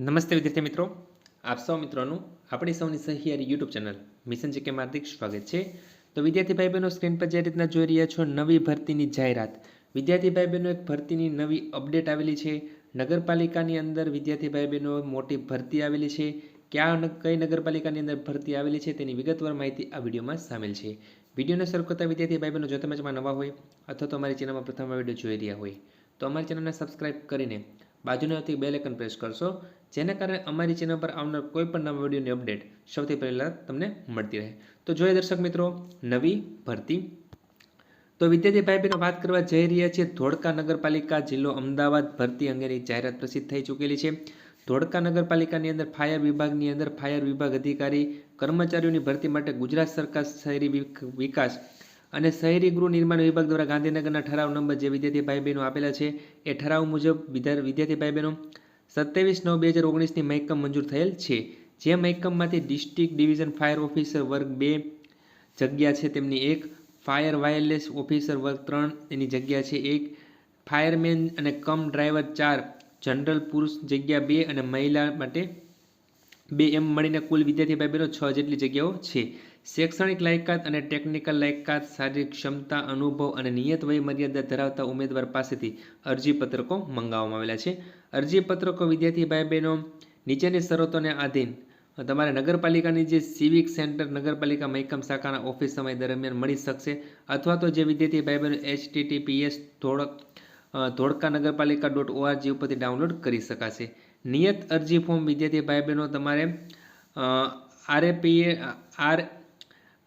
નમસ્તે વિદ્યાર્થી મિત્રો, આપ સૌ મિત્રોનું આપણી સૌની સહિયારી યુટ્યુબ ચેનલ મિશન જીકે માં હાર્દિક સ્વાગત છે। તો વિદ્યાર્થી ભાઈ બહેનો સ્ક્રીન પર જે રીતના જોઈ રહ્યા છો નવી ભરતીની જાહેરાત। વિદ્યાર્થી ભાઈ બહેનો એક ભરતીની નવી અપડેટ આવેલી છે। નગરપાલિકાની અંદર વિદ્યાર્થી ભાઈ બહેનો મોટી ભરતી આવેલી છે। કઈ નગરપાલિકાની અંદર ભરતી આવેલી છે તેની વિગતવાર માહિતી આ વિડીયોમાં સામેલ છે। વિડીયોને શરૂ કરતા વિદ્યાર્થી ભાઈ બહેનો જો તમે નવા હોય અથવા તો અમારી ચેનલમાં પ્રથમ વિડીયો જોઈ રહ્યા હોય તો અમારી ચેનલને સબસ્ક્રાઇબ કરીને બાજુના આવતી બેલ આઇકન પ્રેસ કરશો, જેના કારણે અમારી ચેનલ પર આવનાર કોઈ પણ નવા વિડીયોની અપડેટ સૌથી પહેલાં તમને મળતી રહે। તો જોઈએ દર્શક મિત્રો નવી ભરતી। તો વિદ્યાર્થી ભાઈ બહેનો વાત કરવા જઈ રહ્યા છીએ ધોળકા નગરપાલિકા જિલ્લો અમદાવાદ ભરતી અંગેની જાહેરાત પ્રસિદ્ધ થઈ ચૂકેલી છે। ધોળકા નગરપાલિકાની અંદર ફાયર વિભાગની અંદર ફાયર વિભાગ અધિકારી કર્મચારીઓની ભરતી માટે ગુજરાત સરકાર શહેરી વિકાસ અને શહેરી ગૃહ નિર્માણ વિભાગ દ્વારા ગાંધીનગરના ઠરાવ નંબર જે વિદ્યાર્થી ભાઈ બહેનો આપેલા છે એ ઠરાવ મુજબ વિદ્યાર્થી ભાઈ બહેનો 27/9/2019ની મહેકમ મંજૂર થયેલ છે। જે મહેકમમાંથી ડિસ્ટ્રિક્ટ ડિવિઝન ફાયર ઓફિસર વર્ગ 2 જગ્યા છે તેમની 1, ફાયર વાયરલેસ ઓફિસર વર્ગ 3 એની જગ્યા છે 1, ફાયરમેન અને કમ ડ્રાઈવર 4, જનરલ પુરુષ જગ્યા 2 અને મહિલા માટે 2 એમ મળીને કુલ વિદ્યાર્થી ભાઈ બહેનો 6 જેટલી જગ્યાઓ છે। શૈક્ષણિક લાયકાત અને ટેકનિકલ લાયકાત, શારીરિક ક્ષમતા, અનુભવ અને નિયત વય મર્યાદા ધરાવતા ઉમેદવાર પાસેથી અરજીપત્રકો મંગાવવામાં આવેલા છે। અરજીપત્રકો વિદ્યાર્થી ભાઈ બહેનો નીચેની શરતોને આધીન તમારે નગરપાલિકાની જે સિવિક સેન્ટર નગરપાલિકા મહેકમ શાખાના ઓફિસ સમય દરમિયાન મળી શકશે, અથવા તો જે વિદ્યાર્થી ભાઈ બહેનો https .ધોળકાનગરપાલિકા.org ઉપરથી ડાઉનલોડ કરી શકાશે। નિયત અરજી ફોર્મ વિદ્યાર્થી ભાઈ બહેનો તમારે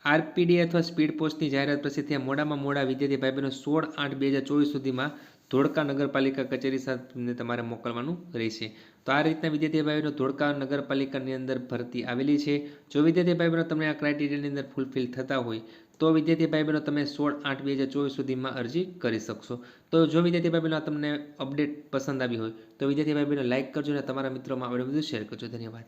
આરપીડી અથવા સ્પીડ પોસ્ટની જાહેરાત પ્રસિદ્ધ થયા મોડામાં મોડા વિદ્યાર્થી ભાઈ બહેનો 16/8/2024 સુધીમાં ધોળકા નગરપાલિકા કચેરી સાથે તમારે મોકલવાનું રહેશે। તો આ રીતના વિદ્યાર્થી ભાઈ બહેનો ધોળકા નગરપાલિકાની અંદર ભરતી આવેલી છે। જો વિદ્યાર્થી ભાઈ બહેનો તમે આ ક્રાઇટેરિયાની અંદર ફૂલફિલ થતા હોય તો વિદ્યાર્થી ભાઈ બહેનો તમે 16/8/2024 સુધીમાં અરજી કરી શકશો। તો જો વિદ્યાર્થી ભાઈ બહેનો તમને અપડેટ પસંદ આવી હોય તો વિદ્યાર્થી ભાઈ બહેનો લાઇક કરજો અને તમારા મિત્રોમાં આ વિડીયો શેર કરજો। ધન્યવાદ।